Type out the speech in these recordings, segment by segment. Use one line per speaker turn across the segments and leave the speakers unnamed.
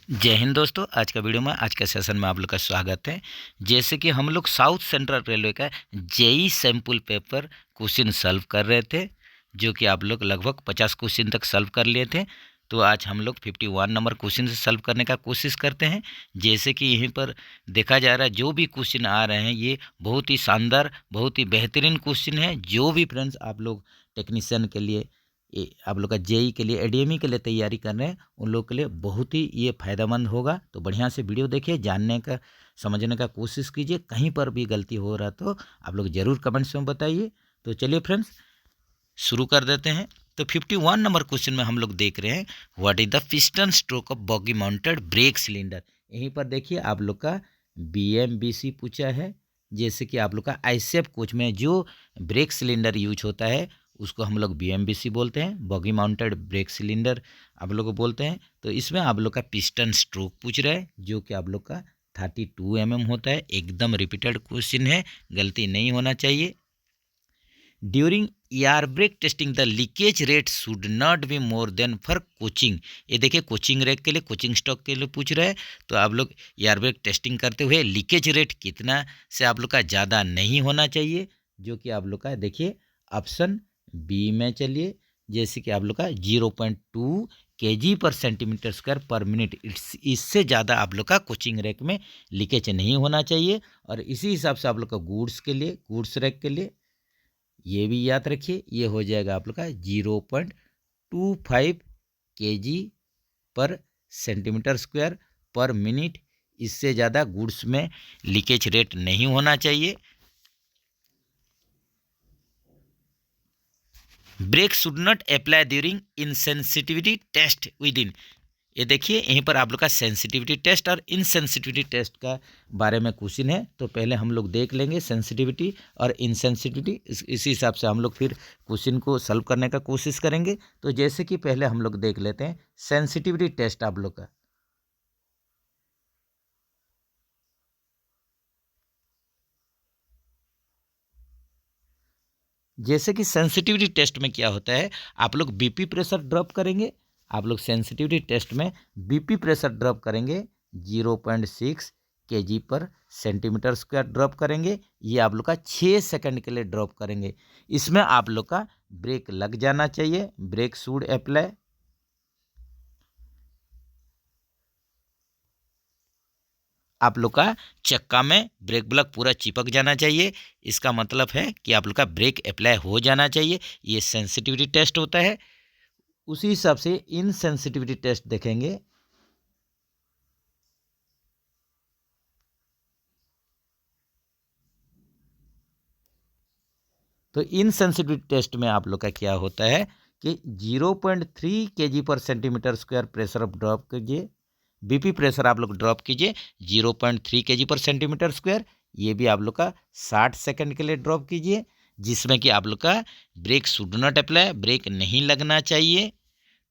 जय हिंद दोस्तों। आज का वीडियो में आज के सेशन में आप लोग का स्वागत है। जैसे कि हम लोग साउथ सेंट्रल रेलवे का JE sample paper question solve कर रहे थे, जो कि आप लोग लगभग 50 क्वेश्चन तक सॉल्व कर लिए थे। तो आज हम लोग 51 नंबर क्वेश्चन से सॉल्व करने का कोशिश करते हैं। जैसे कि यहीं पर देखा जा रहा है, जो भी क्वेश्चन आ रहे हैं ये बहुत ही शानदार, बहुत ही बेहतरीन क्वेश्चन है। जो भी फ्रेंड्स आप लोग टेक्नीशियन के लिए, आप लोग का जेई के लिए, एडीएमई के लिए तैयारी कर रहे हैं, उन लोग के लिए बहुत ही ये फ़ायदेमंद होगा। तो बढ़िया से वीडियो देखिए, जानने का, समझने का कोशिश कीजिए। कहीं पर भी गलती हो रहा तो आप लोग ज़रूर कमेंट्स में बताइए। तो चलिए फ्रेंड्स, शुरू कर देते हैं। तो 51 नंबर क्वेश्चन में हम लोग देख रहे हैं, what is the piston stroke of boggy mounted brake cylinder. यहीं पर देखिए आप लोग का बीएमबीसी पूछा है। जैसे कि आप लोग का आईसीएफ कोच में जो ब्रेक सिलेंडर यूज होता है उसको हम लोग बीएमबीसी बोलते हैं, बॉगी माउंटेड ब्रेक सिलेंडर आप लोग को बोलते हैं। तो इसमें आप लोग का पिस्टन स्ट्रोक पूछ रहा है, जो कि आप लोग का 32 होता है। एकदम रिपीटेड क्वेश्चन है, गलती नहीं होना चाहिए। During air brake testing the leakage rate should not be more then for coaching. ये देखिए कोचिंग रैक के लिए, कोचिंग स्टॉक के लिए पूछ रहा है। तो आप लोग एयर ब्रेक टेस्टिंग करते हुए लीकेज रेट कितना से आप लोग का ज़्यादा नहीं होना चाहिए, जो कि आप लोग का देखिए ऑप्शन बी में चलिए। जैसे कि आप लोग का 0.2 kg पर सेंटीमीटर स्क्वायर पर मिनट, इससे ज़्यादा आप लोग का कोचिंग रैक में लीकेज नहीं होना चाहिए। और इसी हिसाब से आप लोग का गुड्स के लिए, गुड्स रैक के लिए ये भी याद रखिए, ये हो जाएगा आप लोग का 0.25 kg पर सेंटीमीटर स्क्वायर पर मिनट। इससे ज़्यादा गुड्स में लीकेज रेट नहीं होना चाहिए। Brake should not apply during insensitivity test with in. ये देखिए यहीं पर आप लोग का सेंसिटिविटी टेस्ट और इनसेंसिटिविटी टेस्ट का बारे में क्वेश्चन है। तो पहले हम लोग देख लेंगे सेंसिटिविटी और इनसेंसिटिविटी, इसी हिसाब से हम लोग फिर क्वेश्चन को सॉल्व करने का कोशिश करेंगे। तो जैसे कि पहले हम लोग देख लेते हैं सेंसिटिविटी टेस्ट आप लोग का। जैसे कि सेंसिटिविटी टेस्ट में क्या होता है, आप लोग बीपी प्रेशर ड्रॉप करेंगे। आप लोग सेंसिटिविटी टेस्ट में बीपी प्रेशर ड्रॉप करेंगे, 0.6 kg पर सेंटीमीटर स्क्वायर ड्रॉप करेंगे। ये आप लोग का 6 सेकंड के लिए ड्रॉप करेंगे। इसमें आप लोग का ब्रेक लग जाना चाहिए, ब्रेक शुड अप्लाई। आप लोग का चक्का में ब्रेक ब्लॉक पूरा चिपक जाना चाहिए। इसका मतलब है कि आप लोग का ब्रेक अप्लाई हो जाना चाहिए। ये सेंसिटिविटी टेस्ट होता है। उसी हिसाब से इनसेंसिटिविटी टेस्ट देखेंगे। तो इनसेंसिटिविटी टेस्ट में आप लोग का क्या होता है कि 0.3 kg पर सेंटीमीटर स्क्वायर प्रेशर ड्रॉप कीजिए, बीपी प्रेशर आप लोग ड्रॉप कीजिए 0.3 kg पर सेंटीमीटर स्क्वायर। ये भी आप लोग का 60 सेकंड के लिए ड्रॉप कीजिए, जिसमें कि आप लोग का brake should not apply, brake नहीं लगना चाहिए।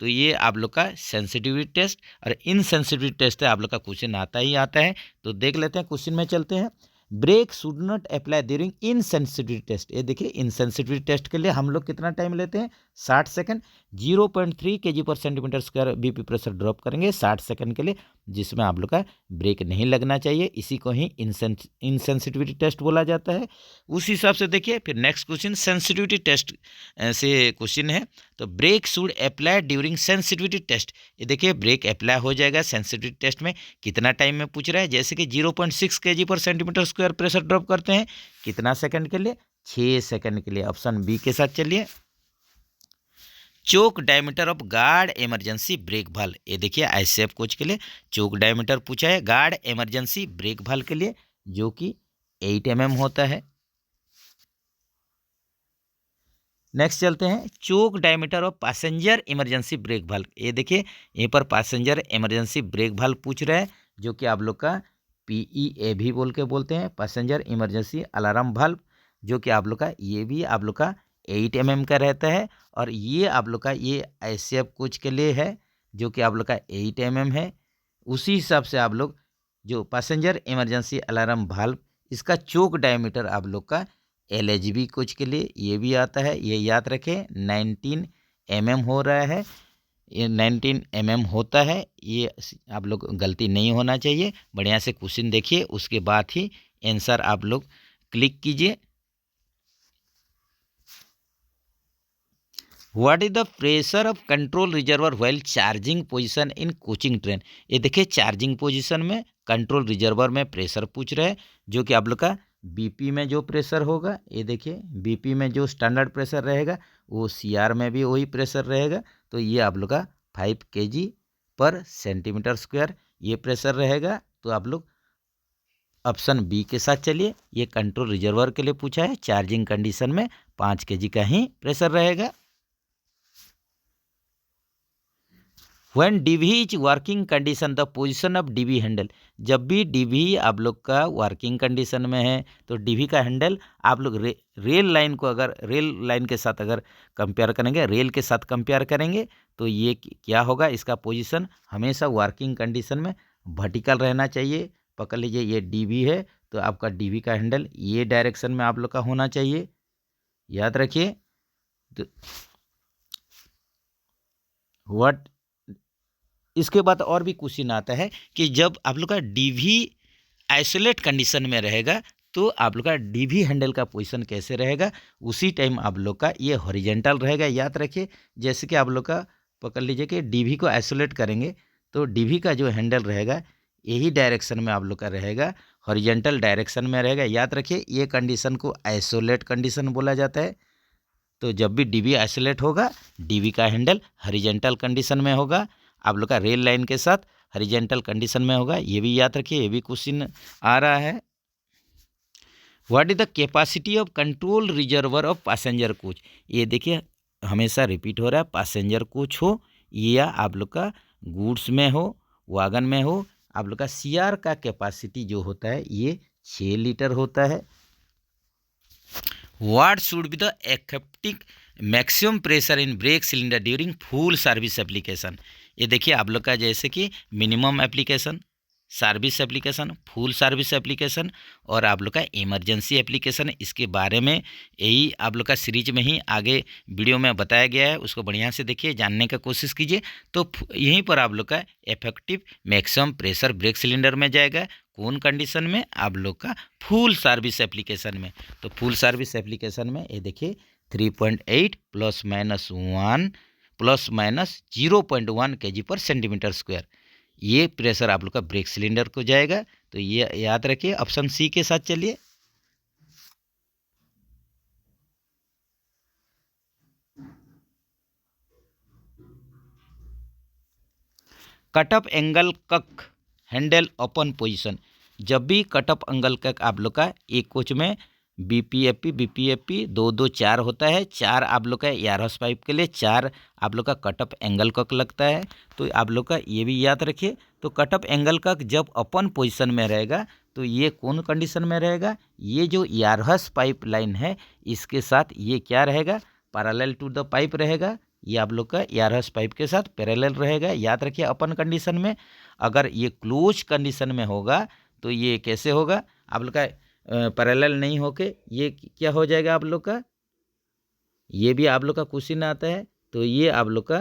तो ये आप लोग का सेंसिटिविटी टेस्ट और इनसेंसिटिविटी टेस्ट है, आप लोग का क्वेश्चन आता ही आता है। तो देख लेते हैं, क्वेश्चन में चलते हैं। Brake should not apply during insensitivity test. ये देखिए इनसेंसिटिविटी टेस्ट के लिए हम लोग कितना टाइम लेते हैं, 60 सेकंड। 0.3 kg पर centimetre square BP pressure drop करेंगे 60 सेकंड के लिए, जिसमें आप लोग का ब्रेक नहीं लगना चाहिए। इसी को ही इनसेंसिटिविटी टेस्ट बोला जाता है। उस हिसाब से देखिए फिर नेक्स्ट क्वेश्चन सेंसिटिविटी टेस्ट से क्वेश्चन है। तो brake should apply during sensitivity test. ये देखिए ब्रेक अप्लाई हो जाएगा सेंसिटिविटी टेस्ट में, कितना टाइम में पूछ रहा है। जैसे कि 0.6 kg पर सेंटीमीटर स्क्वायर प्रेशर ड्रॉप करते हैं, कितना सेकंड के लिए, 6 सेकंड के लिए। ऑप्शन बी के साथ चलिए। Choke diameter of guard emergency brake valve. ये देखिए आईसीएफ कोच के लिए चोक डायमीटर पूछा है गार्ड इमरजेंसी ब्रेक भाल के लिए, जो कि 8 होता है। नेक्स्ट चलते हैं, choke diameter of passenger emergency brake valve. ये देखिए यहीं पर पैसेंजर इमरजेंसी ब्रेक भाल्व पूछ रहा है, जो कि आप लोग का पीईए भी बोल के बोलते हैं, पैसेंजर इमरजेंसी अलार्म भाल्व, जो कि आप लोग का ये भी आप लोग का 8 का रहता है। और ये आप लोग का ये आईसीएफ कोच के लिए है, जो कि आप लोग का 8 है। उसी हिसाब से आप लोग जो पैसेंजर इमरजेंसी अलार्म भाल्व, इसका चोक डायमीटर आप लोग का एलएचबी कोच के लिए ये भी आता है, ये याद रखें 19 हो रहा है। ये 19 mm होता है। ये आप लोग गलती नहीं होना चाहिए। बढ़िया से क्वेश्चन देखिए, उसके बाद ही आंसर आप लोग क्लिक कीजिए। What is the pressure of control reservoir while charging position in coaching train. ये देखिए चार्जिंग पोजीशन में कंट्रोल रिजर्वर में प्रेशर पूछ रहे हैं, जो कि आप लोग का बीपी में जो प्रेशर होगा, ये देखिए बीपी में जो स्टैंडर्ड प्रेशर रहेगा वो सीआर में भी वही प्रेशर रहेगा। तो ये आप लोग का 5 kg पर सेंटीमीटर स्क्वायर ये प्रेशर रहेगा। तो आप लोग ऑप्शन बी के साथ चलिए। ये कंट्रोल रिजर्वर के लिए पूछा है, चार्जिंग कंडीशन में 5 kg का ही प्रेशर रहेगा। When DV is working condition the position of DV handle. जब भी डीवी आप लोग का वर्किंग कंडीशन में है तो डीवी का हैंडल आप लोग रेल लाइन को अगर रेल लाइन के साथ अगर कंपेयर करेंगे, रेल के साथ कंपेयर करेंगे तो ये क्या होगा, इसका पोजीशन हमेशा वर्किंग कंडीशन में वर्टिकल रहना चाहिए। पकड़ लीजिए ये डीवी है तो आपका डीवी का हैंडल ये डायरेक्शन में आप लोग का होना चाहिए, याद रखिए। तो व्हाट इसके बाद और भी क्वेश्चन आता है कि जब आप लोग का डीवी आइसोलेट कंडीशन में रहेगा तो आप लोग का डीवी हैंडल का पोजीशन कैसे रहेगा, उसी टाइम आप लोग का ये हॉरिजेंटल रहेगा, याद रखिए। जैसे कि आप लोग का पकड़ लीजिए कि डीवी को आइसोलेट करेंगे तो डीवी का जो हैंडल रहेगा यही डायरेक्शन में आप लोग का रहेगा, हॉरिजेंटल डायरेक्शन में रहेगा, याद रखिए। ये कंडीशन को आइसोलेट कंडीशन बोला जाता है। तो जब भी डीवी आइसोलेट होगा डीवी का हैंडल हॉरिजेंटल कंडीशन में होगा, आप लोग का रेल लाइन के साथ हॉरिजेंटल कंडीशन में होगा, ये भी याद रखिए। ये भी क्वेश्चन आ रहा है। What is the capacity of control reservoir of passenger coach. ये देखिए हमेशा रिपीट हो रहा है, पैसेंजर कोच हो या आप लोग का गुड्स में हो, वागन में हो, आप लोग का सीआर का कैपेसिटी जो होता है ये 6 लीटर होता है। What should be the effective maximum pressure in brake cylinder during full service application. ये देखिए आप लोग का जैसे कि minimum application, service application, full service application और आप लोग का इमरजेंसी एप्लीकेशन, इसके बारे में यही आप लोग का सीरीज में ही आगे वीडियो में बताया गया है, उसको बढ़िया से देखिए, जानने का कोशिश कीजिए। तो यहीं पर आप लोग का effective maximum pressure brake cylinder में जाएगा, कौन कंडीशन में, आप लोग का फुल सर्विस एप्लीकेशन में। तो फुल सर्विस एप्लीकेशन में ये देखिए 3.8 प्लस माइनस 0.1 kg पर सेंटीमीटर स्क्वायर ये प्रेशर आप लोग का ब्रेक सिलेंडर को जाएगा। तो ये याद रखिए। ऑप्शन सी के साथ चलिए। कट ऑफ एंगल कक हैंडल ओपन पोजीशन। जब भी कट ऑफ एंगल कक आप लोग का एक कोच में बीपीएफपी 2-2-4 होता है, 4 आप लोग का एयर हॉस पाइप के लिए, 4 आप लोग का कट ऑफ एंगल कक लगता है। तो आप लोग का ये भी याद रखिए। तो कट ऑफ एंगल कक जब ओपन पोजीशन में रहेगा तो ये कौन कंडीशन में रहेगा, ये जो एयर हॉस पाइप लाइन है इसके साथ ये क्या रहेगा, पैरेलल टू द पाइप रहेगा। ये आप लोग का एयर हॉस पाइप के साथ पैरेलल रहेगा, याद रखिए। ओपन कंडीशन में अगर ये क्लोज कंडीशन में होगा तो ये कैसे होगा, आप लोग का पैरेलल नहीं होके ये क्या हो जाएगा आप लोग का, ये भी आप लोग का क्वेश्चन आता है। तो ये आप लोग का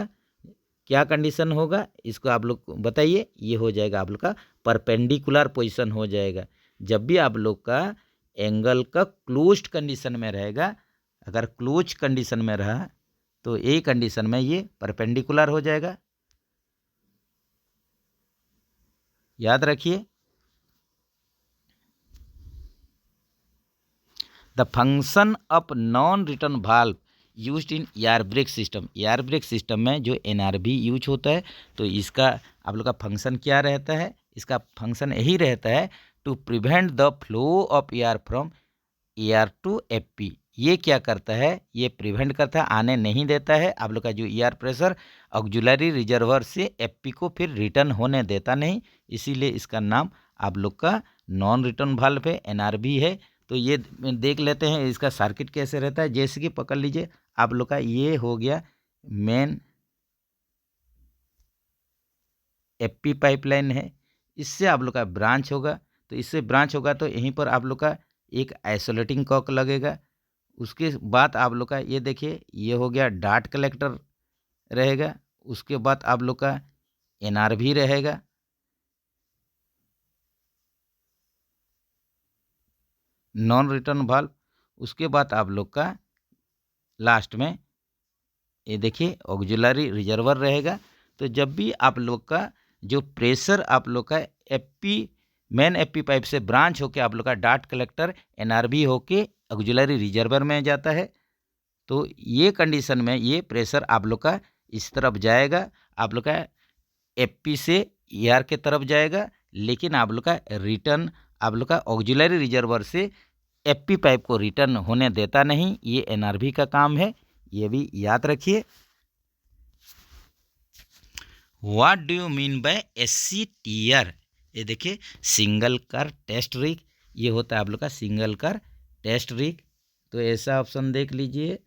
क्या कंडीशन होगा, इसको आप लोग बताइए। ये हो जाएगा आप लोग का परपेंडिकुलर पोजीशन हो जाएगा। जब भी आप लोग का एंगल का क्लोज्ड कंडीशन में रहेगा, अगर क्लोज कंडीशन में रहा तो ए कंडीशन में ये परपेंडिकुलर हो जाएगा, याद रखिए। The function of non return valve used in air brake system. Air brake system में जो एनआरवी यूज होता है तो इसका आप लोग का फंक्शन क्या रहता है, इसका फंक्शन यही रहता है to prevent the flow of air from air to FP. ये क्या करता है, ये प्रिवेंट करता है, आने नहीं देता है आप लोग का जो एयर प्रेशर ऑक्जुलरी रिजर्वर से एफपी को फिर रिटर्न होने देता नहीं, इसीलिए इसका नाम आप लोग का नॉन रिटर्न वाल्व है, एनआरवी है। तो ये देख लेते हैं इसका सर्किट कैसे रहता है। जैसे कि पकड़ लीजिए आप लोग का ये हो गया मेन एफपी पाइपलाइन है, इससे आप लोग का ब्रांच होगा। तो इससे ब्रांच होगा तो यहीं पर आप लोग का एक आइसोलेटिंग कॉक लगेगा। उसके बाद आप लोग का ये देखिए ये हो गया डार्ट कलेक्टर रहेगा, उसके बाद आप लोग का NRV रहेगा, नॉन रिटर्न वाल्व। उसके बाद आप लोग का लास्ट में ये देखिए ऑक्सिलरी रिजर्वर रहेगा। तो जब भी आप लोग का जो प्रेशर आप लोग का एफपी मेन एफपी पाइप से ब्रांच होके आप लोग का डार्ट कलेक्टर NRV होके ऑक्सिलरी रिजर्वर में जाता है, तो ये कंडीशन में ये प्रेशर आप लोग का इस तरफ जाएगा, आप लोग का एफपी से ER के तरफ जाएगा, लेकिन आप लोग का रिटर्न आप लोग का ऑक्सिलरी रिजर्वर से एफपी पाइप को रिटर्न होने देता नहीं। ये NRV का काम है, ये भी याद रखिए। What do you mean by SCTR? ये देखिए सिंगल कार टेस्ट रिग, ये होता है आप लोग का सिंगल कार टेस्ट रिग। तो ऐसा ऑप्शन देख लीजिए,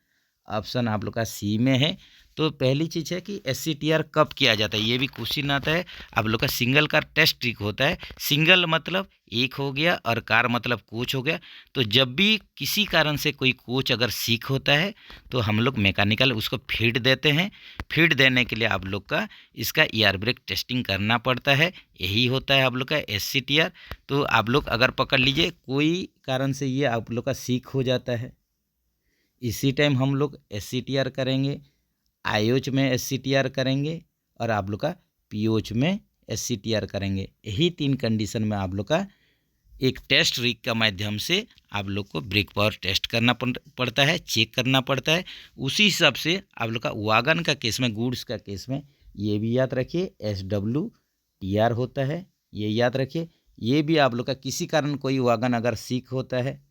ऑप्शन आप लोग का C में है। तो पहली चीज़ है कि SCTR कब किया जाता है, ये भी क्वेश्चन आता है। आप लोग का सिंगल कार टेस्ट रिग होता है, सिंगल मतलब एक हो गया और कार मतलब कोच हो गया। तो जब भी किसी कारण से कोई कोच अगर सीख होता है तो हम लोग मैकेनिकल उसको फीड देते हैं। फीड देने के लिए आप लोग का इसका ER ब्रेक टेस्टिंग करना पड़ता है, यही होता है आप लोग का SCTR। तो आप लोग अगर पकड़ लीजिए कोई कारण से ये आप लोग का सीख हो जाता है, इसी टाइम हम लोग SCTR करेंगे, IOH में SCTR करेंगे और आप लोग का POH में SCTR करेंगे। यही 3 कंडीशन में आप लोग का एक टेस्ट रिग का माध्यम से आप लोग को ब्रेक पावर टेस्ट करना पड़ता है, चेक करना पड़ता है। उसी हिसाब से आप लोग का वागन का केस में, गुड्स का केस में ये भी याद रखिए SWTR होता है, ये याद रखिए। ये भी आप लोग का किसी कारण कोई वागन अगर सीख होता है,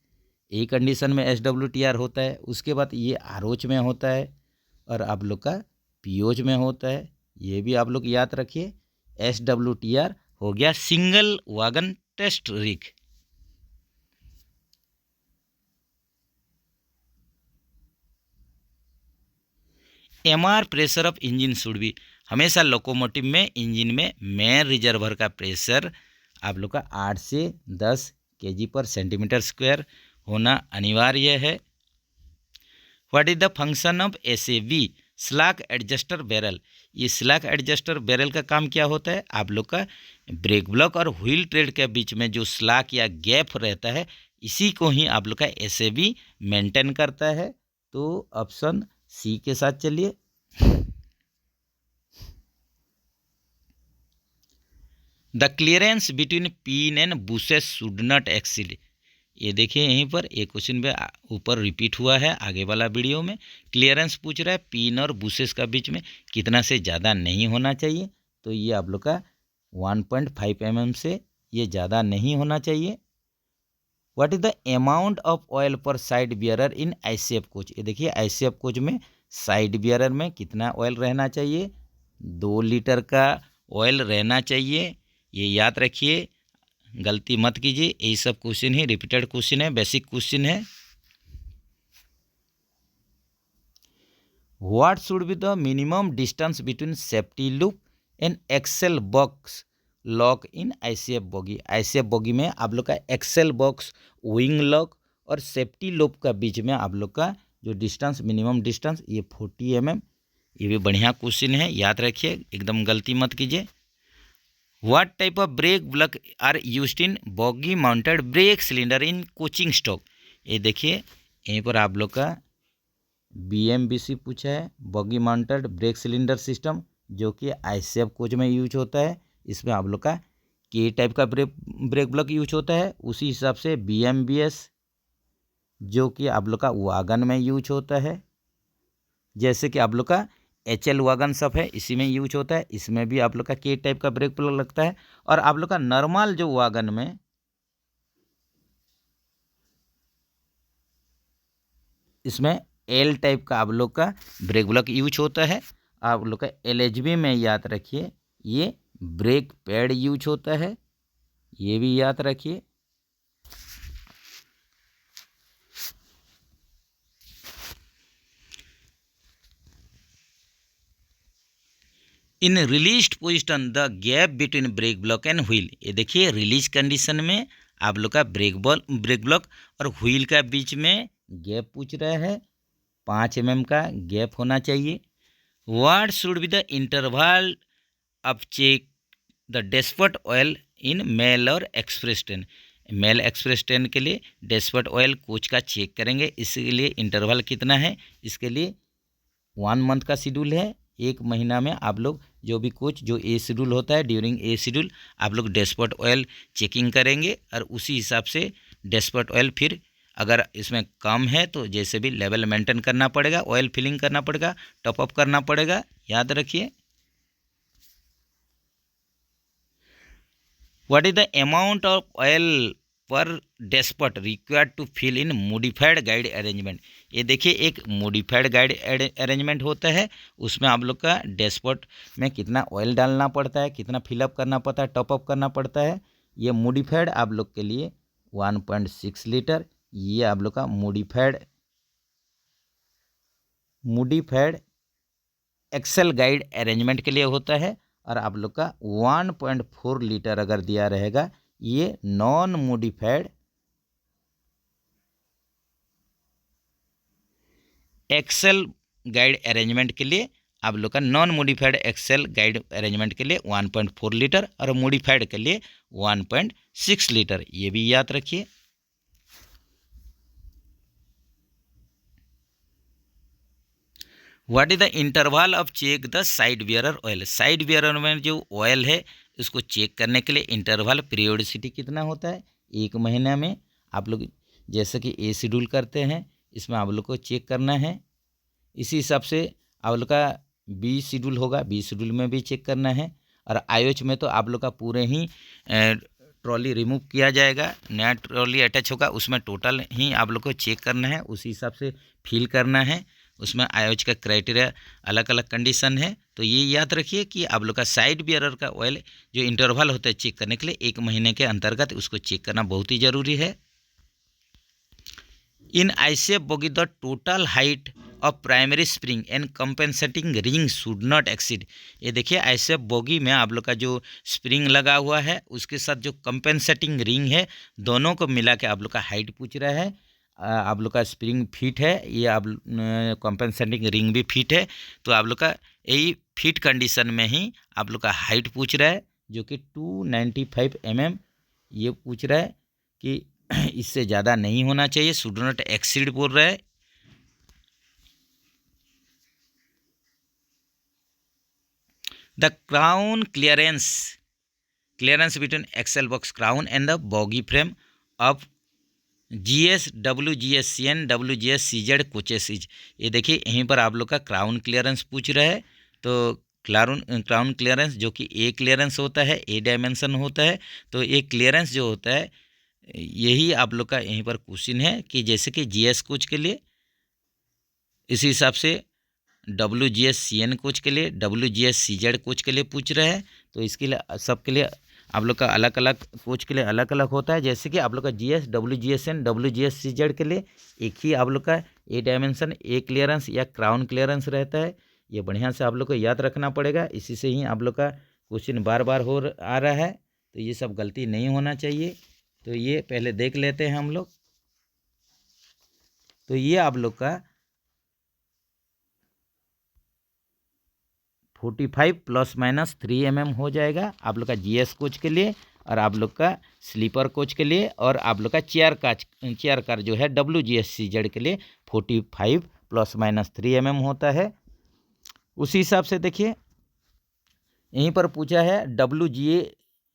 ए कंडीशन में SWTR होता है। उसके बाद ये ROH में होता है और आप लोग का POH में होता है, ये भी आप लोग याद रखिए। SWTR हो गया single wagon test rig. MR pressure of engine should be, हमेशा लोकोमोटिव में इंजन में मेन रिजर्वर का प्रेशर आप लोग का 8 से 10 kg/cm² होना अनिवार्य है। What is the function of SAB slack adjuster barrel? ये स्लैक एडजस्टर बैरल का काम क्या होता है? आप लोग का ब्रेक ब्लॉक और व्हील ट्रेड के बीच में जो स्लैक या गैप रहता है, इसी को ही आप लोग का SAB मेंटेन करता है। तो ऑप्शन C के साथ चलिए। The clearance between pin and bushes should not exceed, ये देखिए यहीं पर एक क्वेश्चन पे ऊपर रिपीट हुआ है आगे वाला वीडियो में। क्लियरेंस पूछ रहा है पिन और बुशेस का बीच में कितना से ज़्यादा नहीं होना चाहिए, तो ये आप लोग का 1.5 mm से ये ज़्यादा नहीं होना चाहिए। What is the amount of oil पर साइड बियरर इन ICF कोच? ये देखिए ICF कोच में साइड बियरर में कितना ऑयल रहना चाहिए? 2 लीटर का ऑयल रहना चाहिए, ये याद रखिए, गलती मत कीजिए। यही सब क्वेश्चन है, रिपीटेड क्वेश्चन है, बेसिक क्वेश्चन है। What should be the minimum distance between safety loop and axle box lock in ICF bogie? ICF bogie में आप लोग का एक्सेल बॉक्स, विंग लॉक और सेफ्टी लूप का बीच में आप लोग का जो डिस्टेंस, मिनिमम डिस्टेंस, ये 40 mm। ये भी बढ़िया क्वेश्चन है, याद रखिए, एकदम गलती मत कीजिए। What type of brake block are used in bogie mounted brake cylinder in coaching stock? ये देखिए यहीं पर आप लोग का BMBC पूछा है, boggy mounted brake cylinder system, जो कि ICF कोच में यूज होता है। इसमें आप लोग का K टाइप का ब्रेक ब्लॉक यूज होता है। उसी हिसाब से BMBS जो कि आप लोग का वागन में यूज होता है, जैसे कि आप लोग का HL वागन सब है, इसी में यूज होता है। इसमें भी आप लोग का K टाइप का ब्रेक प्लग लगता है। और आप लोग का नॉर्मल जो वागन में इसमें L टाइप का आप लोग का ब्रेक प्लग यूज होता है। आप लोग का LHB में याद रखिए ये ब्रेक पैड यूज होता है, ये भी याद रखिए। In release position the gap between brake block and wheel, ये देखिए रिलीज कंडीशन में आप लोग का ब्रेक ब्लॉक और व्हील का बीच में गैप पूछ रहा है, 5 mm का गैप होना चाहिए। What should be the interval of check the dashpot oil in mail और express train. Mail express train के लिए डेस्पर्ट ऑयल कोच का चेक करेंगे, इसके लिए इंटरवल कितना है, इसके लिए 1 मंथ का शेड्यूल है। 1 महीना में आप लोग जो भी कोच जो ए शेड्यूल होता है, ड्यूरिंग ए शेड्यूल आप लोग डेस्पर्ट ऑयल चेकिंग करेंगे और उसी हिसाब से डेस्पर्ट ऑयल फिर अगर इसमें कम है तो जैसे भी लेवल मेंटेन करना पड़ेगा, ऑयल फिलिंग करना पड़ेगा, टॉप अप करना पड़ेगा। याद रखिए। What is the amount of oil per dashpot required to fill in modified guide arrangement. ये देखिए एक मॉडिफाइड गाइड अरेंजमेंट होता है, उसमें आप लोग का डेस्पर्ट में कितना ऑयल डालना पड़ता है, कितना फिलअप करना पड़ता है, टॉपअप करना पड़ता है। ये मॉडिफाइड आप लोग के लिए 1.6 लीटर, ये आप लोग का मॉडिफाइड एक्सेल गाइड अरेंजमेंट के लिए होता है। और आप लोग का 1.4 लीटर अगर दिया रहेगा, ये non modified axle guide arrangement के लिए आप लोग का non modified axle guide arrangement के लिए 1.4 लीटर और मॉडिफाइड के लिए 1.6 लीटर, ये भी याद रखिए। What is the interval of check the side bearer oil. Side bearer में जो ऑयल है उसको चेक करने के लिए इंटरवल पीरियोडिसिटी कितना होता है, 1 महीना में आप लोग जैसे कि ए शेड्यूल करते हैं, इसमें आप लोग को चेक करना है। इसी हिसाब से आप लोग का बी शेड्यूल होगा, बी शेड्यूल में भी चेक करना है। और आईओएच में तो आप लोग का पूरे ही ट्रॉली रिमूव किया जाएगा, नया ट्रॉली अटैच होगा, उसमें टोटल ही आप लोग को चेक करना है, उसी हिसाब से फिल करना है। उसमें आईओएच का क्राइटेरिया अलग अलग कंडीशन है, तो ये याद रखिए कि आप लोग का साइड बियरर का ऑयल जो इंटरवल होता है चेक करने के लिए 1 महीने के अंतर्गत उसको चेक करना बहुत ही ज़रूरी है। In ICF bogie the total height of primary spring and compensating ring should not exceed. ये देखिए आईसीएफ बोगी में आप लोग का जो स्प्रिंग लगा हुआ है उसके साथ जो कंपेंसेटिंग रिंग है, दोनों को मिला के आप लोग का हाइट पूछ रहा है। आप लोग का स्प्रिंग फिट है, ये आप कंपेंसेटिंग रिंग भी फिट है, तो आप लोग का यही फिट कंडीशन में ही आप लोग का हाइट पूछ रहा है, जो कि 295 mm ये पूछ रहा है कि इससे ज़्यादा नहीं होना चाहिए, शुड नॉट एक्सीड बोल रहा है। The crown clearance between axle box crown and the bogie frame of GS WGS CN WGS CZ coaches is. ये देखिए यहीं पर आप लोग का क्राउन क्लियरेंस पूछ रहा है, तो क्राउन क्लियरेंस जो कि ए क्लियरेंस होता है, ए डायमेंशन होता है, तो ये क्लियरेंस जो होता है यही आप लोग का यहीं पर क्वेश्चन है कि जैसे कि GS कोच के लिए इसी हिसाब से WGS CN कोच के लिए, WGS CZ कोच के लिए पूछ रहा है, तो इसके लिए सबके लिए आप लोग का अलग अलग कोच के लिए अलग अलग होता है। जैसे कि आप लोग का GS WGSN WGS CZ के लिए एक ही आप लोग का ए डायमेंशन ए क्लियरेंस या क्राउन क्लियरेंस रहता है, ये बढ़िया से आप लोग को याद रखना पड़ेगा। इसी से ही आप लोग का क्वेश्चन बार बार आ रहा है, तो ये सब गलती नहीं होना चाहिए। तो ये पहले देख लेते हैं हम लोग। तो ये आप लोग का 45 ± 3 mm हो जाएगा आप लोग का GS कोच के लिए, और आप लोग का स्लीपर कोच के लिए, और आप लोग का चेयर कार जो है WGS CZ के लिए 45 ± 3 mm होता है। उसी हिसाब से देखिए यहीं पर पूछा है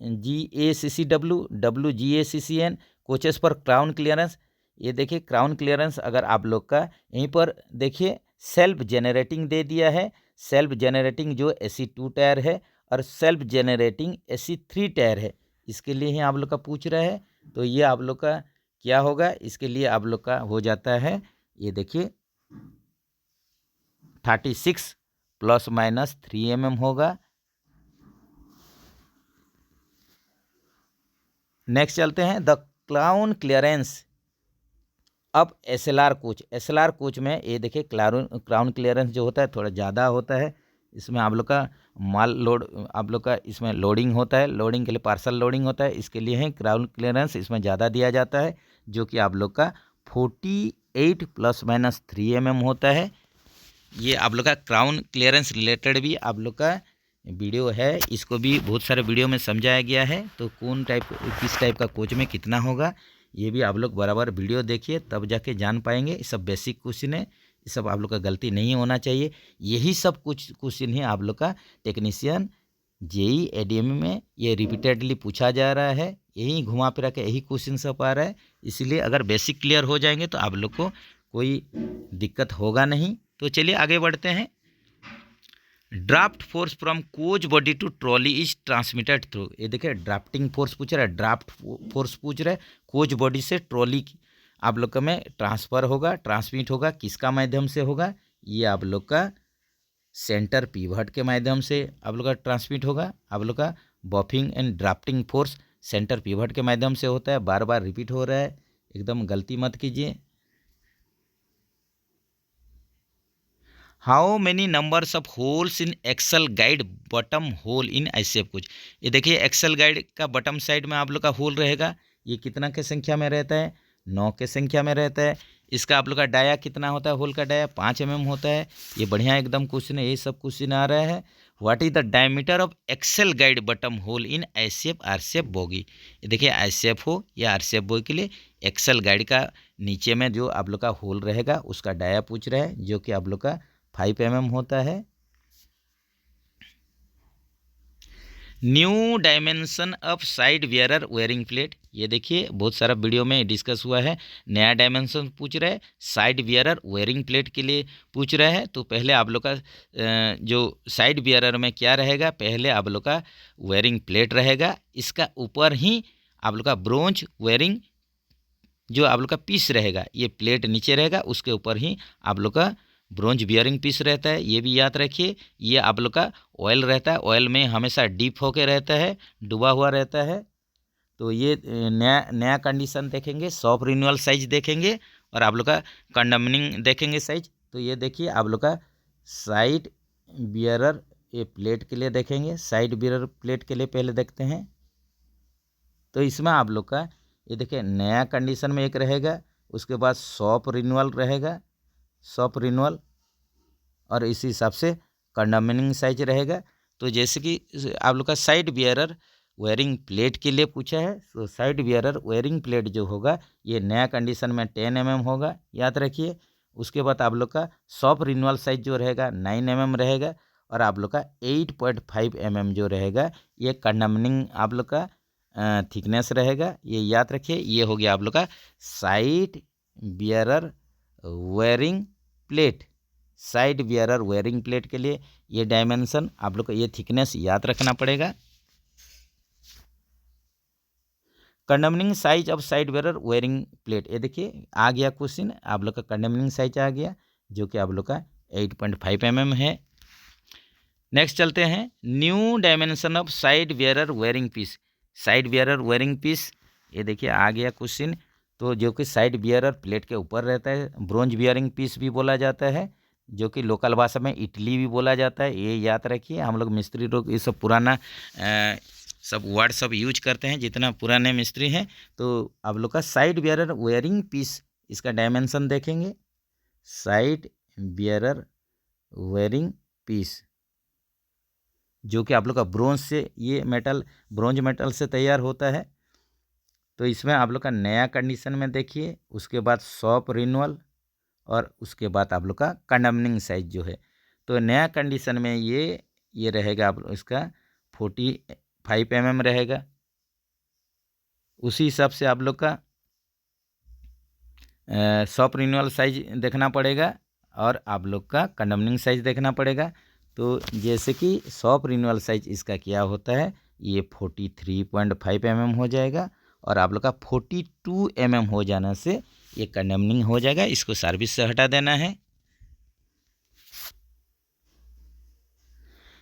GACCW WGACCN कोचेस पर क्राउन क्लियरेंस। ये देखिए क्राउन क्लियरेंस अगर आप लोग का यहीं पर देखिए सेल्फ जेनरेटिंग दे दिया है, सेल्फ जेनरेटिंग जो AC2 टायर है और सेल्फ जेनरेटिंग AC3 टायर है, इसके लिए ही आप लोग का पूछ रहा है। तो ये आप लोग का क्या होगा, इसके लिए आप लोग का हो जाता है, ये देखिए 36 ± 3 mm होगा। नेक्स्ट चलते हैं द क्राउन क्लियरेंस अब SLR कोच में ये देखिए क्राउन क्लियरेंस जो होता है थोड़ा ज़्यादा होता है। इसमें आप लोग का माल लोड आप लोग का इसमें लोडिंग होता है, लोडिंग के लिए पार्सल लोडिंग होता है, इसके लिए ही क्राउन क्लियरेंस इसमें ज़्यादा दिया जाता है, जो कि आप लोग का 48 ± 3 mm होता है। ये आप लोग का क्राउन क्लियरेंस रिलेटेड भी आप लोग का वीडियो है, इसको भी बहुत सारे वीडियो में समझाया गया है। तो कौन टाइप किस टाइप का कोच में कितना होगा ये भी आप लोग बराबर वीडियो देखिए, तब जाके जान पाएंगे। ये सब बेसिक क्वेश्चन है, ये सब आप लोग का गलती नहीं होना चाहिए। यही सब कुछ क्वेश्चन है आप लोग का टेक्नीशियन जेई एडीएम में ये रिपीटेडली पूछा जा रहा है, यही घुमा फिरा के यही क्वेश्चन सब आ रहा है। इसलिए अगर बेसिक क्लियर हो जाएंगे तो आप लोग को कोई दिक्कत होगा नहीं। तो चलिए आगे बढ़ते हैं। Draft force from coach body to trolley is transmitted through, ये देखिए ड्राफ्टिंग फोर्स पूछ रहा है, ड्राफ्ट फोर्स पूछ रहा है, कोच बॉडी से ट्रॉली आप लोग का में ट्रांसफ़र होगा, ट्रांसमिट होगा, किसका माध्यम से होगा, ये आप लोग का सेंटर पिवट के माध्यम से आप लोग का ट्रांसमिट होगा। आप लोग का buffing and drafting force centre pivot के माध्यम से होता है, बार बार रिपीट हो रहा है, एकदम गलती मत कीजिए। How many numbers of holes in axle guide bottom hole in ऐसे कुछ, ये देखिए एक्सेल गाइड का बॉटम साइड में आप लोग का होल रहेगा, ये कितना के संख्या में रहता है, 9 के संख्या में रहता है। इसका आप लोग का डाया कितना होता है, होल का डाया 5 mm होता है। ये बढ़िया एकदम क्वेश्चन है, ये सब क्वेश्चन आ रहा है। What is the diameter of axle guide bottom hole in SF RCF bogie, ये देखिए एसएफ हो या आरसीएफ बोगी के लिए एक्सेल गाइड का नीचे में जो आप लोग का होल रहेगा उसका डाया पूछ रहा है, जो कि आप लोग का 5 mm होता है। New dimension of side wearer wearing plate, ये देखिए बहुत सारा वीडियो में डिस्कस हुआ है। नया डायमेंशन पूछ रहा है, साइड वियरर वेयरिंग प्लेट के लिए पूछ रहा है। तो पहले आप लोग का जो साइड वियरर में क्या रहेगा, पहले आप लोग का वेयरिंग प्लेट रहेगा, इसका ऊपर ही आप लोग का ब्रोंज वेयरिंग जो आप लोग का पीस रहेगा, ये प्लेट नीचे रहेगा, उसके ऊपर ही आप लोग का ब्रोंज बियरिंग पीस रहता है। ये भी याद रखिए। ये आप लोग का ऑयल रहता है, ऑयल में हमेशा डीप होके रहता है, डूबा हुआ रहता है। तो ये नया नया कंडीशन देखेंगे, सॉफ्ट रिन्यूअल साइज देखेंगे और आप लोग का कंडमनिंग देखेंगे साइज। तो ये देखिए आप लोग का साइड बियरर ये प्लेट के लिए देखेंगे, साइड बियरर प्लेट के लिए पहले देखते हैं। तो इसमें आप लोग का ये देखिए नया कंडीशन में एक रहेगा, उसके बाद सॉफ्ट रिन्यूअल रहेगा, सॉफ्ट रिन्यूअल, और इसी हिसाब से कंडमनिंग साइज रहेगा। तो जैसे कि आप लोग का साइड बियरर वेयरिंग प्लेट के लिए पूछा है, तो साइड बियरर वेयरिंग प्लेट जो होगा ये नया कंडीशन में 10 mm होगा, याद रखिए। उसके बाद आप लोग का सॉफ्ट रिन्यूअल साइज जो रहेगा 9 mm रहेगा, और आप लोग का 8.5 mm जो रहेगा ये कंडमनिंग आप लोग का थिकनेस रहेगा, ये याद रखिए। ये हो गया आप लोग का side bearer wearing plate, side bearer wearing plate के लिए ये डायमेंशन आप लोग को ये थिकनेस याद रखना पड़ेगा। Condemning size of side bearer wearing plate, ये देखिए आ गया क्वेश्चन, आप लोग का कंडमनिंग साइज आ गया जो कि आप लोग का 8.5 mm है। नेक्स्ट चलते हैं, new dimension of side bearer wearing piece, side bearer wearing piece, ये देखिए आ गया क्वेश्चन। तो जो कि साइड बियरर प्लेट के ऊपर रहता है, ब्रोंज बियरिंग पीस भी बोला जाता है, जो कि लोकल भाषा में इटली भी बोला जाता है, ये याद रखिए। हम लोग मिस्त्री लोग ये सब पुराना सब वर्ड सब यूज करते हैं, जितना पुराने मिस्त्री हैं। तो आप लोग का साइड बियरर वेयरिंग पीस, इसका डायमेंशन देखेंगे, साइड बियरर वेयरिंग पीस जो कि आप लोग का ब्रोंज से, ये मेटल ब्रोंज मेटल से तैयार होता है। तो इसमें आप लोग का नया कंडीशन में देखिए, उसके बाद सॉफ्ट रिन्यूअल, और उसके बाद आप लोग का कंडमनिंग साइज जो है। तो नया कंडीशन में ये रहेगा आप इसका 45 mm रहेगा। उसी हिसाब से आप लोग का सॉफ्ट रिन्यूअल साइज देखना पड़ेगा और आप लोग का कंडमनिंग साइज देखना पड़ेगा। तो जैसे कि सॉफ्ट रिन्यूअल साइज इसका क्या होता है, ये 43.5 mm हो जाएगा, और आप लोग का 42 mm हो जाने से ये कंडमनिंग हो जाएगा, इसको सर्विस से हटा देना है।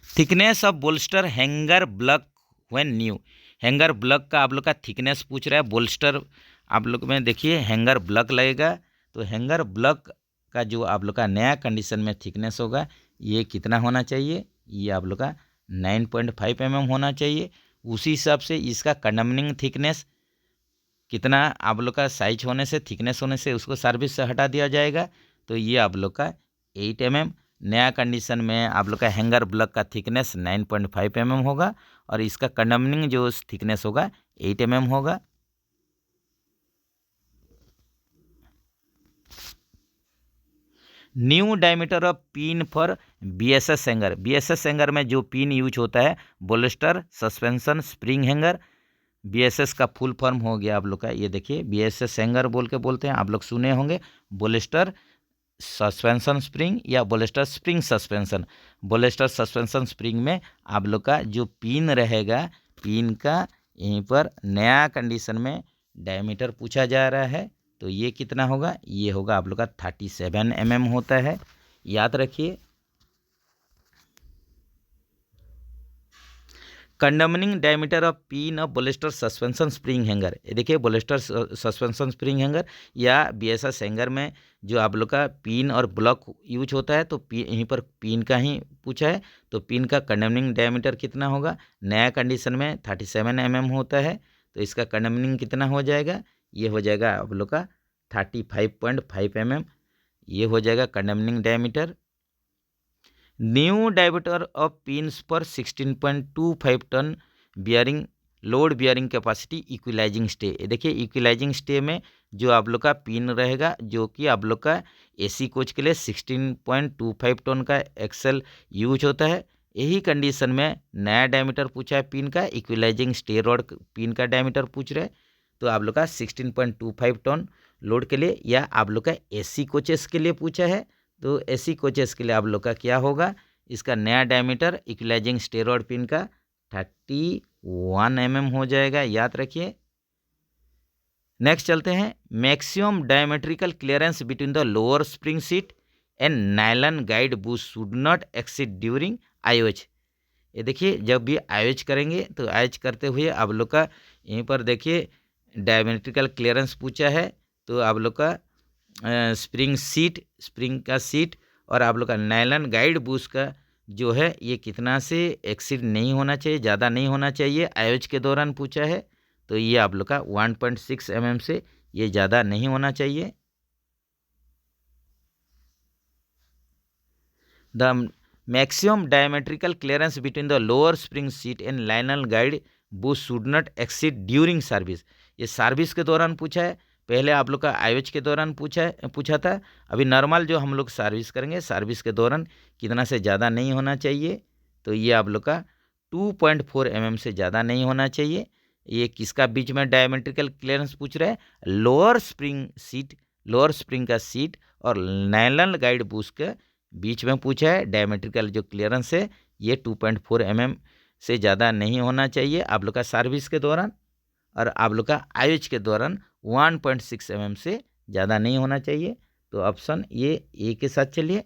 Thickness of bolster hanger block when new, hanger block का आप लोग का थिकनेस पूछ रहा है। बोल्स्टर आप लोग में देखिए हैंगर ब्लॉक लगेगा, तो हैंगर ब्लॉक का जो आप लोग का नया कंडीशन में थिकनेस होगा ये कितना होना चाहिए, ये आप लोग का 9.5 mm होना चाहिए। उसी हिसाब से इसका कंडमनिंग थिकनेस कितना आप लोग का साइज होने से, थिकनेस होने से उसको सर्विस से हटा दिया जाएगा। तो ये आप लोग का 8 mm नया कंडीशन में आप लोग का हैंगर ब्लॉक का थिकनेस 9.5 mm होगा और इसका कंडमनिंग जो थिकनेस होगा 8 mm होगा। New diameter of pin for BSS hanger. BSS hanger में जो पिन यूज होता है bolster suspension spring hanger. BSS का फुल फॉर्म हो गया आप लोग का, ये देखिए बीएसएस हैंगर बोल के बोलते हैं, आप लोग सुने होंगे बोल्स्टर सस्पेंशन स्प्रिंग या bolster spring suspension. Bolster suspension spring में आप लोग का जो पिन रहेगा, पिन का यहीं पर नया कंडीशन में डायमीटर पूछा जा रहा है, तो ये कितना होगा, ये होगा आप लोग का 37 mm होता है, याद रखिए। Condemning diameter of pin of bolster suspension spring hanger. ये देखिए बोल्स्टर सस्पेंशन स्प्रिंग हैंगर या बीएसएस हैंगर में जो आप लोग का पिन और ब्लॉक यूज होता है, तो यहीं पर पिन का ही पूछा है, तो पिन का कंडमनिंग डायमीटर कितना होगा, नया कंडीशन में 37 mm होता है, तो इसका कंडमनिंग कितना हो जाएगा, ये हो जाएगा आप लोग का 35.5 mm, ये हो जाएगा condemning diameter. New diameter of pins पर 16.25 ton bearing load bearing capacity equalising stay. देखिए इक्विलाइजिंग स्टे में जो आप लोग का पिन रहेगा, जो कि आप लोग का एसी कोच के लिए 16.25 टन का एक्सेल यूज होता है। यही कंडीशन में नया डायमीटर पूछा है पिन का, इक्विलाइजिंग स्टे रॉड पिन का डायमीटर पूछ रहे हैं, तो आप लोग का 16.25 टन लोड के लिए, या आप लोग का एसी कोचेस के लिए पूछा है, तो एसी कोचेस के लिए आप लोग का क्या होगा, इसका नया डायमीटर इक्विलाइजिंग स्टेरॉड पिन का 31 mm हो जाएगा, याद रखिए। नेक्स्ट चलते हैं, maximum diametrical clearance between the lower spring seat and nylon guide bush should not exceed during IOH. ये देखिए जब भी आईओएच करेंगे तो आईओएच करते हुए आप लोग का यहीं पर देखिए डायमेट्रिकल क्लियरेंस पूछा है, तो आप लोग का स्प्रिंग सीट, स्प्रिंग का सीट और आप लोग का नायलन गाइड बुश का जो है ये कितना से एक्सीड नहीं होना चाहिए, ज़्यादा नहीं होना चाहिए, आयोज के दौरान पूछा है, तो ये आप लोग का 1.6 mm से ये ज़्यादा नहीं होना चाहिए। The maximum diametrical clearance between the lower spring seat and nylon guide bush should not exceed during service. ये सर्विस के दौरान पूछा है, पहले आप लोग का आयोज के दौरान पूछा था, अभी नॉर्मल जो हम लोग सर्विस करेंगे, सर्विस के दौरान कितना से ज़्यादा नहीं होना चाहिए, तो ये आप लोग का 2.4 mm से ज़्यादा नहीं होना चाहिए। ये किसका बीच में डायमेट्रिकल क्लियरेंस पूछ रहा है, lower spring seat, lower spring का सीट और नायलन गाइड बुश के बीच में पूछा है, डायमेट्रिकल जो क्लियरेंस है ये 2.4 mm से ज़्यादा नहीं होना चाहिए आप लोग का सर्विस के दौरान, और आप लोग का आयोज के दौरान 1.6 mm से ज़्यादा नहीं होना चाहिए। तो ऑप्शन ये ए के साथ चलिए।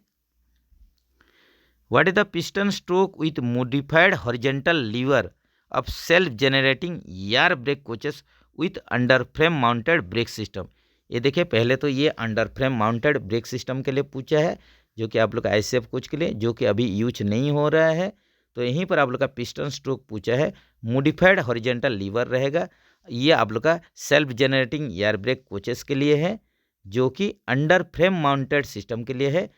What is the piston stroke with modified horizontal lever of self generating air brake coaches with under frame mounted brake system. ये देखिए पहले तो ये under frame mounted brake system के लिए पूछा है, जो कि आप लोग का आईसीएफ कोच के लिए, जो कि अभी यूज नहीं हो रहा है, तो यहीं पर आप लोग का पिस्टन स्ट्रोक पूछा है, मॉडिफाइड हॉरिजॉन्टल लीवर रहेगा, ये आप लोग का self generating air brake coaches के लिए है, जो कि अंडर फ्रेम माउंटेड सिस्टम के लिए है,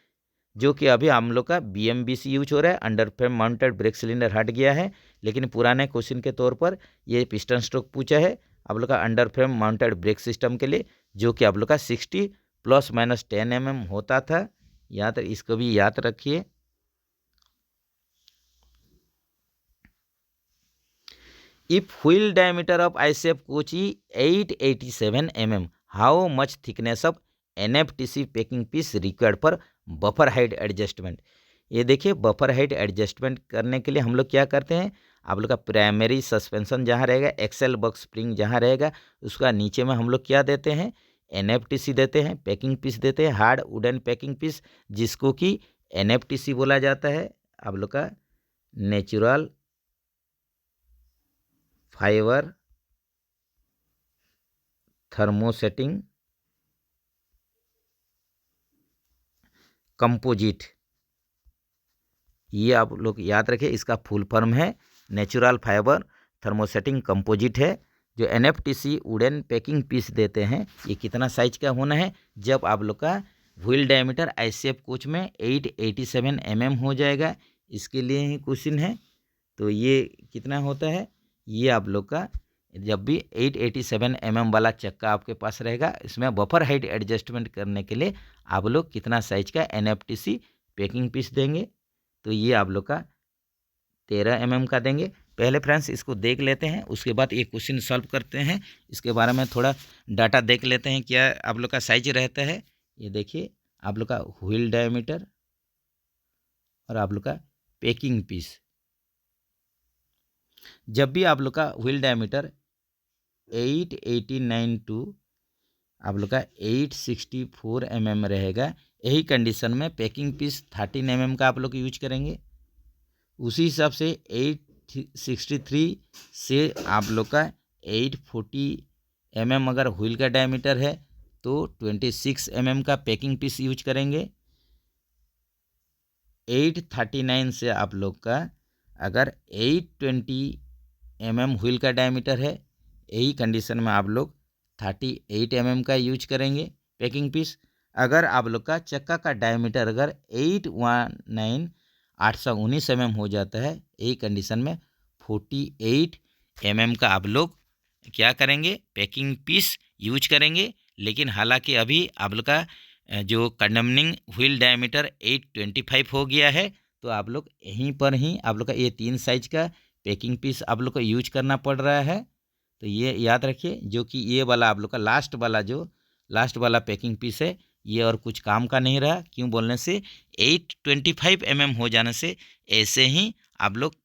जो कि अभी हम लोग का बीएमबीसी यूज हो रहा है, under frame mounted brake cylinder हट गया है, लेकिन पुराने क्वेश्चन के तौर पर ये पिस्टन स्ट्रोक पूछा है आप लोग का under frame mounted brake system के लिए, जो कि आप लोग का 60 ± 10 mm होता था, याद इसको भी याद रखिए। If wheel diameter of ICF coach is 887 mm, how much thickness of NFTC packing piece required for buffer height adjustment? ये देखिए बफर हाइट एडजस्टमेंट करने के लिए हम लोग क्या करते हैं, आप लोग का प्राइमरी सस्पेंशन जहाँ रहेगा, एक्सेल बॉक्स स्प्रिंग जहाँ रहेगा, उसका नीचे में हम लोग क्या देते हैं, NFTC देते हैं, पैकिंग पीस देते हैं, हार्ड वुडन पैकिंग पीस, जिसको कि NFTC बोला जाता है, आप लोग का नेचुरल फाइबर थर्मोसेटिंग कंपोजिट, ये आप लोग याद रखें, इसका फुल फॉर्म है नेचुरल फाइबर थर्मोसेटिंग कंपोजिट है। जो NFTC वुडन पैकिंग पीस देते हैं, ये कितना साइज का होना है, जब आप लोग का व्हील डायमीटर ICF कोच में 887 mm हो जाएगा, इसके लिए ही क्वेश्चन है। तो ये कितना होता है, ये आप लोग का जब भी 887 mm वाला चक्का आपके पास रहेगा, इसमें बफर हाइट एडजस्टमेंट करने के लिए आप लोग कितना साइज का NFTC पैकिंग पीस देंगे, तो ये आप लोग का 13 mm का देंगे। पहले फ्रेंड्स इसको देख लेते हैं, उसके बाद ये क्वेश्चन सॉल्व करते हैं। इसके बारे में थोड़ा डाटा देख लेते हैं क्या आप लोग का साइज रहता है। ये देखिए आप लोग का व्हील डायमीटर और आप लोग का पैकिंग पीस। जब भी आप लोग का व्हील डायमीटर 889 टू आप लोग का 864 mm रहेगा, यही कंडीशन में पैकिंग पीस 13 mm का आप लोग यूज करेंगे। उसी हिसाब से 863 से आप लोग का 840 mm अगर व्हील का डायमीटर है तो 26 mm का पैकिंग पीस यूज करेंगे। 839 से आप लोग का अगर 820 mm व्हील का डायमीटर है, यही कंडीशन में आप लोग 38 mm का यूज करेंगे पैकिंग पीस। अगर आप लोग का चक्का का डायमीटर अगर 819 mm हो जाता है, यही कंडीशन में 48 mm का आप लोग क्या करेंगे, पैकिंग पीस यूज करेंगे। लेकिन हालांकि अभी आप लोग का जो कंडमनिंग व्हील डायमीटर 825 हो गया है, तो आप लोग यहीं पर ही आप लोग का ये 3 साइज का पैकिंग पीस आप लोग को यूज करना पड़ रहा है। तो ये याद रखिए, जो कि ये वाला आप लोग का लास्ट वाला पैकिंग पीस है, ये और कुछ काम का नहीं रहा। क्यों बोलने से 825 mm हो जाने से ऐसे ही आप लोग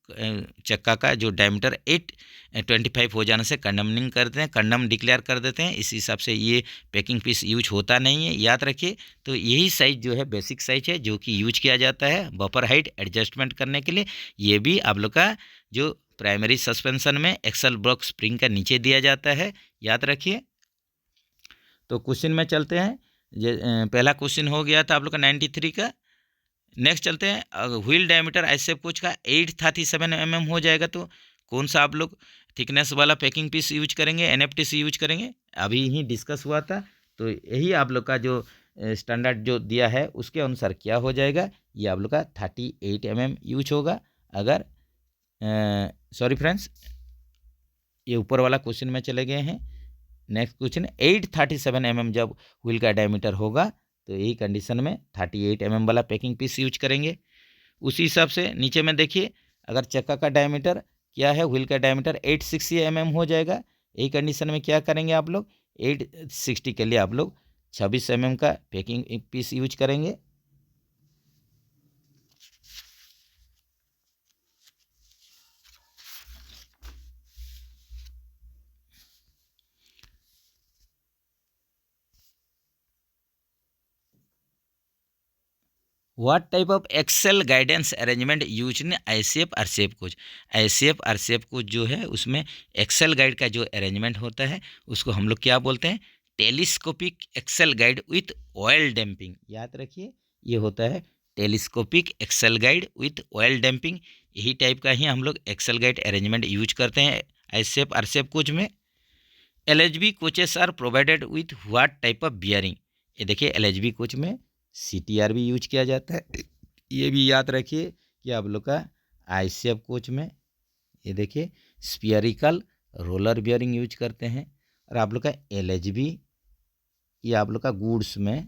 चक्का का जो डायमीटर 825 हो जाने से कंडमनिंग करते हैं, कंडम डिक्लेयर कर देते हैं। इस हिसाब से ये पैकिंग पीस यूज होता नहीं है, याद रखिए। तो यही साइज जो है बेसिक साइज है जो कि यूज किया जाता है बफर हाइट एडजस्टमेंट करने के लिए। ये भी आप लोग का जो प्राइमरी सस्पेंशन में एक्सल ब्लॉक स्प्रिंग का नीचे दिया जाता है, याद रखिए। तो क्वेश्चन में चलते हैं। पहला क्वेश्चन हो गया था आप लोग का 93 का। नेक्स्ट चलते हैं, व्हील डायमीटर ICF कोच का 837 mm हो जाएगा, तो कौन सा आप लोग थिकनेस वाला पैकिंग पीस यूज करेंगे, NFTC यूज करेंगे, अभी ही डिस्कस हुआ था। तो यही आप लोग का जो स्टैंडर्ड जो दिया है उसके अनुसार क्या हो जाएगा, ये आप लोग का 38 mm यूज होगा। अगर सॉरी फ्रेंड्स, ये ऊपर वाला क्वेश्चन में चले गए हैं। नेक्स्ट क्वेश्चन 837 mm जब व्हील का डायमीटर होगा, तो यही कंडीशन में 38 mm वाला पैकिंग पीस यूज करेंगे। उसी हिसाब से नीचे में देखिए, अगर चक्का का डायमीटर क्या है, व्हील का डायमीटर 860 mm हो जाएगा, यही कंडीशन में क्या करेंगे आप लोग, 860 के लिए आप लोग 26 mm का पैकिंग पीस यूज करेंगे। What type of axle guidance arrangement use in ICF RCF coach. ICF RCF coach जो है उसमें एक्सेल गाइड का जो अरेंजमेंट होता है उसको हम लोग क्या बोलते हैं, telescopic axle guide with oil damping. याद रखिए, ये होता है telescopic axle guide with oil damping. यही टाइप का ही हम लोग एक्सेल गाइड अरेंजमेंट यूज करते हैं ICF RCF कोच में। LHB coaches are provided with what type of bearing. ये देखिए LHB कोच में CTR भी यूज किया जाता है, ये भी याद रखिए कि आप लोग का ICF कोच में ये देखिए स्फीयरिकल रोलर बियरिंग यूज करते हैं। और आप लोग का LHB, ये आप लोग का गुड्स में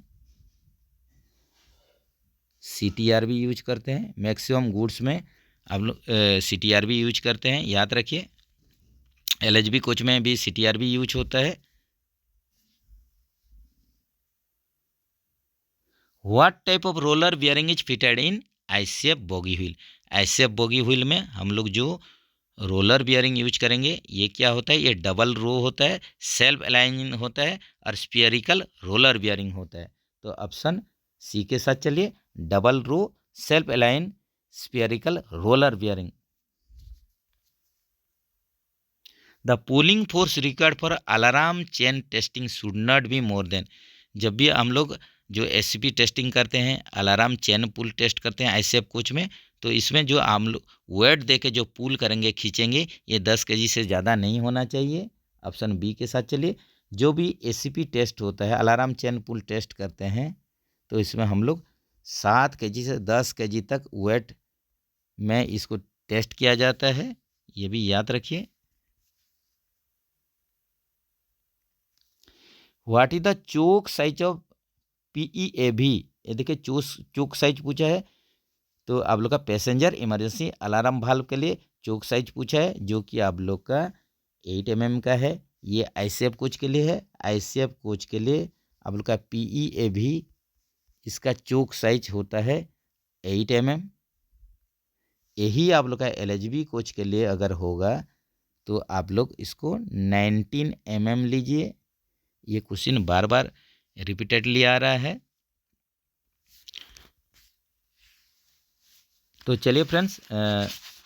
CTR भी यूज करते हैं। मैक्सिमम गुड्स में आप लोग CTR भी यूज करते हैं, याद रखिए। LHB कोच में भी CTR भी यूज होता है। What type of roller bearing is fitted in ICF bogie wheel. ICF bogie wheel में हम लोग जो रोलर बियरिंग यूज करेंगे, ये क्या होता है, ये डबल रो होता है, सेल्फ अलाइन होता है और स्फीयरिकल रोलर बियरिंग होता है। तो ऑप्शन C के साथ चलिए, double row self align spherical roller bearing. The pulling force required for alarm chain testing should not be more than. जब भी हम लोग जो SCP टेस्टिंग करते हैं, अलार्म चेन पुल टेस्ट करते हैं ICF कोच में, तो इसमें जो हम लोग वेट दे के जो पुल करेंगे, खींचेंगे, ये 10 kg से ज़्यादा नहीं होना चाहिए। ऑप्शन B के साथ चलिए। जो भी SCP टेस्ट होता है, अलार्म चेन पुल टेस्ट करते हैं, तो इसमें हम लोग 7 kg से 10 kg तक वेट में इसको टेस्ट किया जाता है, ये भी याद रखिए। What is the choke size of PEAV, ये देखिए चोक साइज पूछा है, तो आप लोग का पैसेंजर इमरजेंसी अलार्म वाल्व के लिए चोक साइज पूछा है, जो कि आप लोग का 8 mm का है। ये ICF कोच के लिए है। ICF कोच के लिए आप लोग का PEAV इसका चोक साइज होता है 8 mm। यही आप लोग का LHB कोच के लिए अगर होगा तो आप लोग इसको 19 mm लीजिए। ये क्वेश्चन बार बार रिपीटेडली आ रहा है। तो चलिए फ्रेंड्स,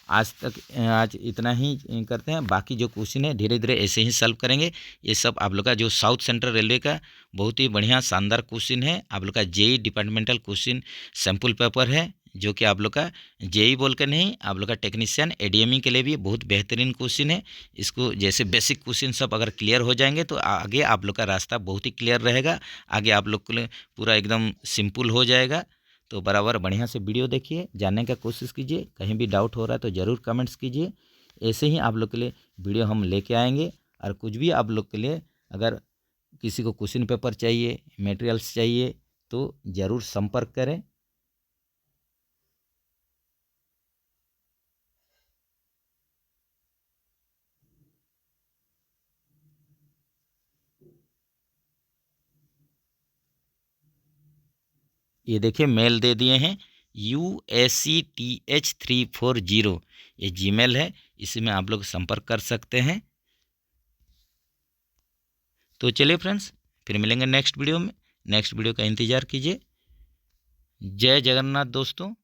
आज इतना ही करते हैं। बाकी जो क्वेश्चन है धीरे धीरे ऐसे ही सॉल्व करेंगे। ये सब आप लोग का जो साउथ सेंट्रल रेलवे का बहुत ही बढ़िया शानदार क्वेश्चन है। आप लोग का JEE departmental question sample paper है, जो कि आप लोग का JEE बोल के नहीं, आप लोग का टेक्नीशियन ADME के लिए भी बहुत बेहतरीन क्वेश्चन है। इसको जैसे बेसिक क्वेश्चन सब अगर क्लियर हो जाएंगे तो आगे आप लोग का रास्ता बहुत ही क्लियर रहेगा। आगे आप लोग के लिए पूरा एकदम सिंपल हो जाएगा। तो बराबर बढ़िया से वीडियो देखिए, जानने का कोशिश कीजिए। कहीं भी डाउट हो रहा है तो ज़रूर कमेंट्स कीजिए। ऐसे ही आप लोग के लिए वीडियो हम लेके आएंगे। और कुछ भी आप लोग के लिए अगर किसी को क्वेश्चन पेपर चाहिए, मटेरियल्स चाहिए, तो ज़रूर संपर्क करें। ये देखिए मेल दे दिए हैं UACTH340, ये जीमेल है, इसी में आप लोग संपर्क कर सकते हैं। तो चलिए फ्रेंड्स, फिर मिलेंगे नेक्स्ट वीडियो में। नेक्स्ट वीडियो का इंतज़ार कीजिए। जय जगन्नाथ दोस्तों।